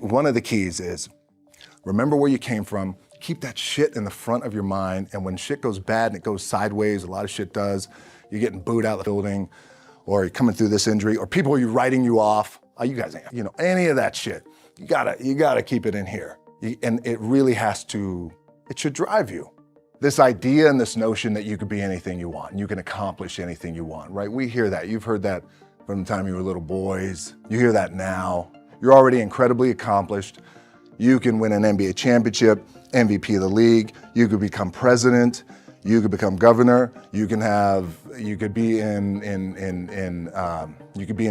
one of the keys is remember where you came from, keep that shit in the front of your mind, and when shit goes bad and it goes sideways, a lot of shit does, you're getting booed out of the building, or you're coming through this injury, or people are writing you off, you guys ain't, any of that shit, you gotta keep it in here. And it really it should drive you. This idea and this notion that you could be anything you want, and you can accomplish anything you want, right? We hear that, you've heard that from the time you were little boys, you hear that now. You're already incredibly accomplished. You can win an NBA championship, MVP of the league, you could become president, you could become governor, you could be in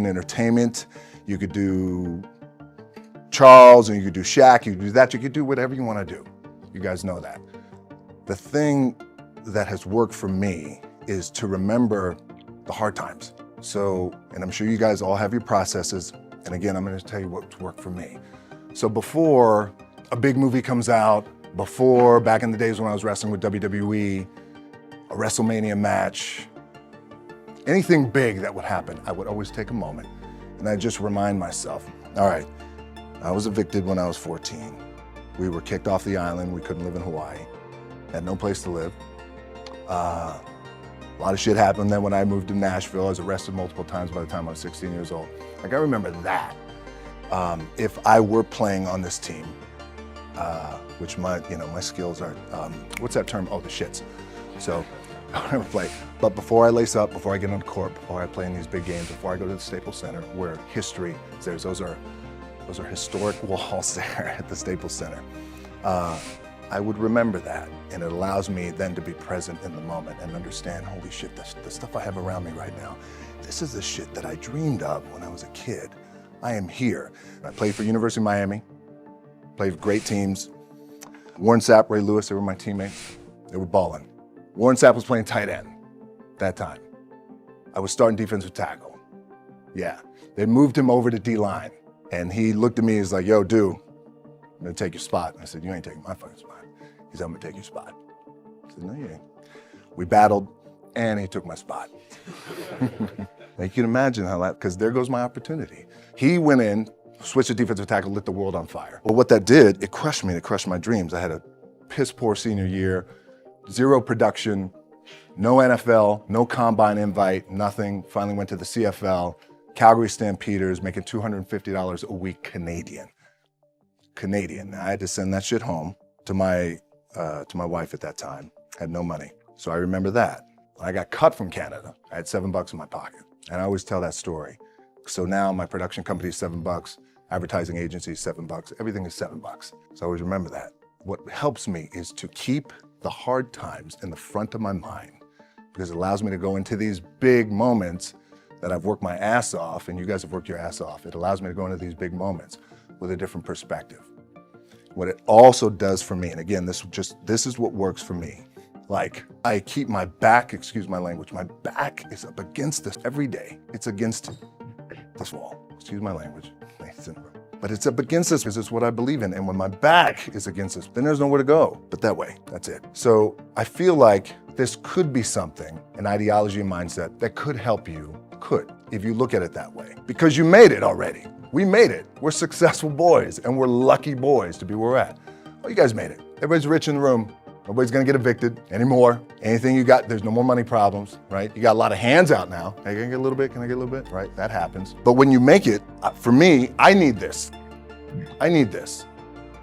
entertainment, you could do Charles, and you could do Shaq, you could do that, you could do whatever you want to do. You guys know that. The thing that has worked for me is to remember the hard times. So, and I'm sure you guys all have your processes, and again, I'm gonna tell you what's worked for me. So before a big movie comes out, before, back in the days when I was wrestling with WWE, a WrestleMania match, anything big that would happen, I would always take a moment and I'd just remind myself, all right, I was evicted when I was 14. We were kicked off the island, we couldn't live in Hawaii, had no place to live. A lot of shit happened then when I moved to Nashville. I was arrested multiple times by the time I was 16 years old. Like, I remember that. If I were playing on this team, which my skills are, what's that term? Oh, the shits. So I never play. But before I lace up, before I get on the court, before I play in these big games, before I go to the Staples Center, where history is there, those are historic walls there at the Staples Center. I would remember that, and it allows me then to be present in the moment and understand, holy shit, the stuff I have around me right now, this is the shit that I dreamed of when I was a kid. I am here. I played for University of Miami, played for great teams. Warren Sapp, Ray Lewis, they were my teammates. They were balling. Warren Sapp was playing tight end that time. I was starting defensive tackle. Yeah, they moved him over to D-line, and he looked at me, he's like, yo, dude, I'm gonna take your spot. And I said, you ain't taking my fucking spot. He said, I'm gonna take your spot. I said, no, you ain't. We battled, and he took my spot. Now you can imagine how that, because there goes my opportunity. He went in, switched to defensive tackle, lit the world on fire. Well, what that did, it crushed me, it crushed my dreams. I had a piss poor senior year, zero production, no NFL, no combine invite, nothing. Finally went to the CFL, Calgary Stampeders, making $250 a week Canadian. I had to send that shit home to my wife at that time. Had no money. So I remember that. I got cut from Canada. I had $7 in my pocket. And I always tell that story. So now my production company is $7, advertising agency is $7, everything is $7. So I always remember that. What helps me is to keep the hard times in the front of my mind, because it allows me to go into these big moments that I've worked my ass off, and you guys have worked your ass off. It allows me to go into these big moments with a different perspective. What it also does for me, and again, this is what works for me. Like, I keep my back, excuse my language, my back is up against this every day. It's against this wall, excuse my language, but it's up against this because it's what I believe in. And when my back is against this, then there's nowhere to go but that way, that's it. So I feel like this could be something, an ideology and mindset that could help you, if you look at it that way, because you made it already. We made it. We're successful boys, and we're lucky boys to be where we're at. Oh, you guys made it. Everybody's rich in the room. Nobody's gonna get evicted anymore. Anything you got, there's no more money problems, right? You got a lot of hands out now. Hey, can I get a little bit? Can I get a little bit? Right, that happens. But when you make it, for me, I need this. I need this.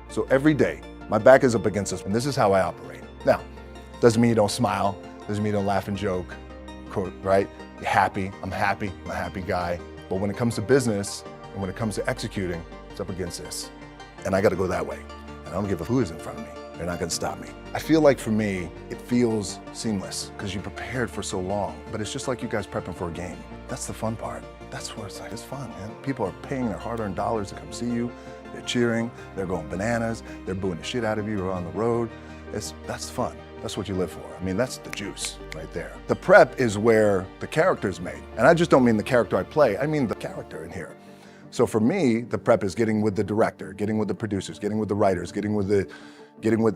So every day, my back is up against this, and this is how I operate. Now, doesn't mean you don't smile, doesn't mean you don't laugh and joke, right? You're happy, I'm a happy guy. But when it comes to business, and when it comes to executing, it's up against this. And I gotta go that way. And I don't give a who is in front of me. They're not gonna stop me. I feel like for me, it feels seamless because you prepared for so long, but it's just like you guys prepping for a game. That's the fun part. That's where it's like, it's fun, man. People are paying their hard-earned dollars to come see you. They're cheering, they're going bananas, they're booing the shit out of you or on the road. That's fun. That's what you live for. I mean, that's the juice right there. The prep is where the character is made. And I just don't mean the character I play, I mean the character in here. So for me, the prep is getting with the director, getting with the producers, getting with the writers,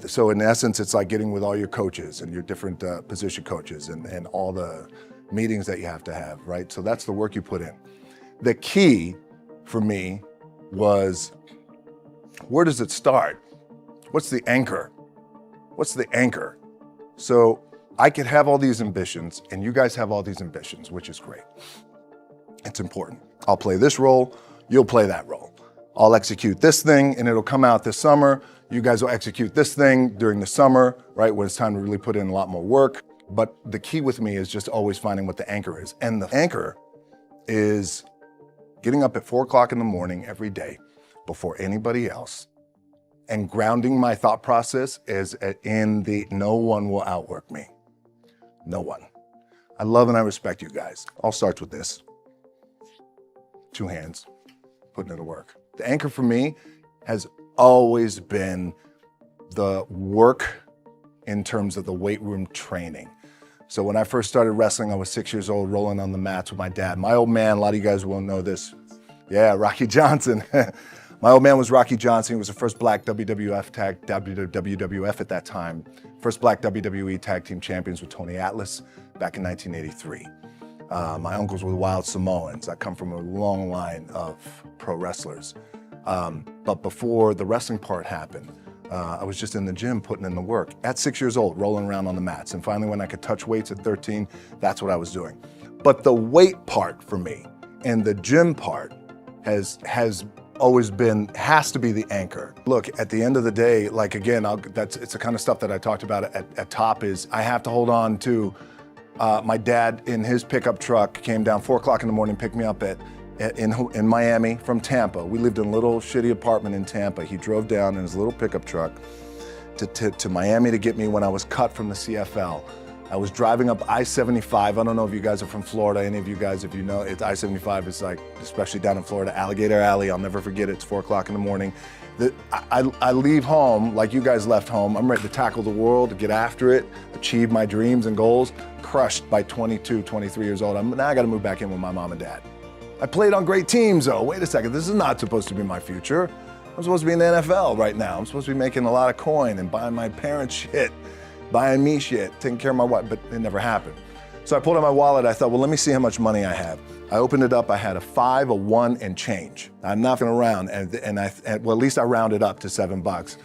so in essence, it's like getting with all your coaches and your different position coaches and all the meetings that you have to have, right? So that's the work you put in. The key for me was Where does it start? What's the anchor? What's the anchor? So I could have all these ambitions and you guys have all these ambitions, which is great. It's important. I'll play this role, you'll play that role. I'll execute this thing and it'll come out this summer. You guys will execute this thing during the summer, right? When it's time to really put in a lot more work. But the key with me is just always finding what the anchor is. And the anchor is getting up at 4 o'clock in the morning every day before anybody else and grounding my thought process is in the no one will outwork me. No one. I love and I respect you guys. All starts with this. 2 hands, putting it to work. The anchor for me has always been the work in terms of the weight room training. So when I first started wrestling, I was 6 years old, rolling on the mats with my dad. My old man, a lot of you guys won't know this. Yeah, Rocky Johnson. My old man was Rocky Johnson. He was the first black WWF at that time. First black WWE tag team champions with Tony Atlas back in 1983. My uncles were wild Samoans. I come from a long line of pro wrestlers. But before the wrestling part happened, I was just in the gym putting in the work at 6 years old, rolling around on the mats. And finally, when I could touch weights at 13, that's what I was doing. But the weight part for me and the gym part has always been, has to be the anchor. Look, at the end of the day, like again, it's the kind of stuff that I talked about at top is I have to hold on to my dad in his pickup truck came down 4 o'clock in the morning, picked me up in Miami from Tampa. We lived in a little shitty apartment in Tampa. He drove down in his little pickup truck to Miami to get me when I was cut from the CFL. I was driving up I-75. I don't know if you guys are from Florida, any of you guys, if you know, it's I-75 is like, especially down in Florida, Alligator Alley. I'll never forget it. It's 4 o'clock in the morning. I leave home like you guys left home. I'm ready to tackle the world, to get after it, achieve my dreams and goals. Crushed by 22, 23 years old. Now I got to move back in with my mom and dad. I played on great teams though. Wait a second, this is not supposed to be my future. I'm supposed to be in the NFL right now. I'm supposed to be making a lot of coin and buying my parents shit, buying me shit, taking care of my wife, but it never happened. So I pulled out my wallet. I thought, well, let me see how much money I have. I opened it up. I had a 5, a 1, and change. I'm not going to round, and well, at least I rounded up to $7.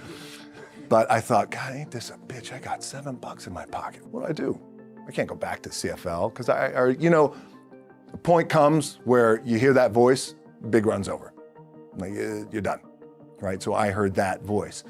But I thought, God, ain't this a bitch? I got $7 in my pocket. What do I do? I can't go back to CFL because the point comes where you hear that voice, big run's over. Like, you're done, right? So I heard that voice.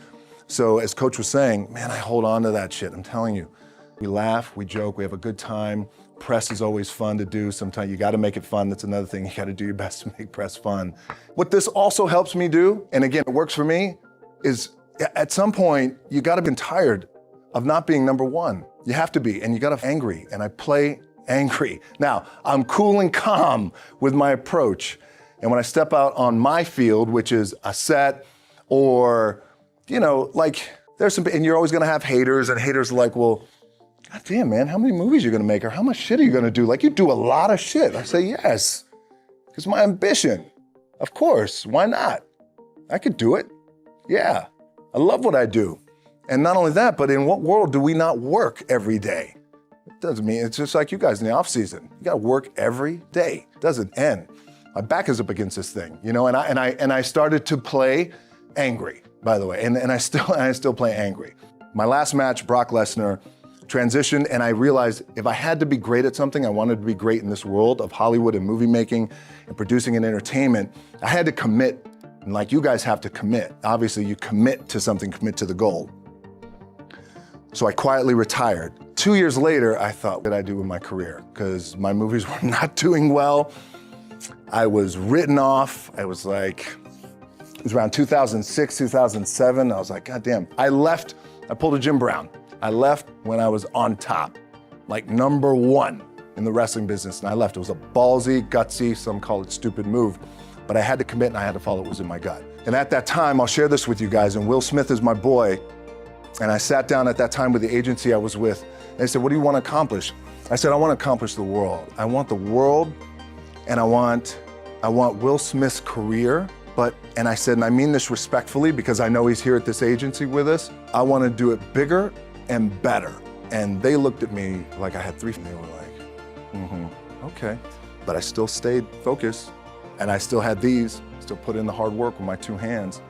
So as Coach was saying, man, I hold on to that shit. I'm telling you, we laugh, we joke, we have a good time. Press is always fun to do. Sometimes you got to make it fun. That's another thing. You got to do your best to make press fun. What this also helps me do, and again, it works for me, is at some point, you got to be tired of not being number one. You have to be, and you got to be angry, and I play angry. Now, I'm cool and calm with my approach, and when I step out on my field, which is a set, or, like, there's some, and you're always gonna have haters, and haters are like, well, God damn, man, how many movies are you gonna make, or how much shit are you gonna do? Like, you do a lot of shit. I say, yes, because my ambition. Of course, why not? I could do it. Yeah, I love what I do. And not only that, but in what world do we not work every day? It doesn't mean, it's just like you guys in the off season. You gotta work every day. It doesn't end. My back is up against this thing, and I started to play angry, by the way, and I still play angry. My last match, Brock Lesnar, transitioned, and I realized if I had to be great at something, I wanted to be great in this world of Hollywood and movie making and producing and entertainment, I had to commit, and like you guys have to commit. Obviously, you commit to something, commit to the goal. So I quietly retired. 2 years later, I thought, what did I do with my career? Because my movies were not doing well. I was written off. I was like, it was around 2006, 2007. I was like, God damn. I left, I pulled a Jim Brown. I left when I was on top, like number one in the wrestling business, and I left. It was a ballsy, gutsy, some call it stupid move, but I had to commit and I had to follow what was in my gut. And at that time, I'll share this with you guys, and Will Smith is my boy, and I sat down at that time with the agency I was with, and they said, what do you want to accomplish? I said, I want to accomplish the world. I want the world, and I want Will Smith's career, and I said, and I mean this respectfully because I know he's here at this agency with us, I want to do it bigger and better. And they looked at me like I had three, and they were like, okay. But I still stayed focused, and I still had still put in the hard work with my 2 hands.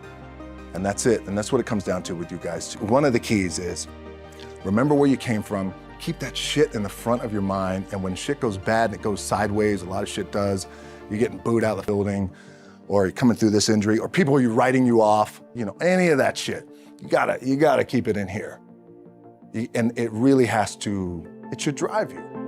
And that's it. And that's what it comes down to with you guys. One of the keys is remember where you came from. Keep that shit in the front of your mind. And when shit goes bad and it goes sideways, a lot of shit does, you're getting booed out of the building, or you're coming through this injury, or people are writing you off, any of that shit. You gotta keep it in here. And it really it should drive you.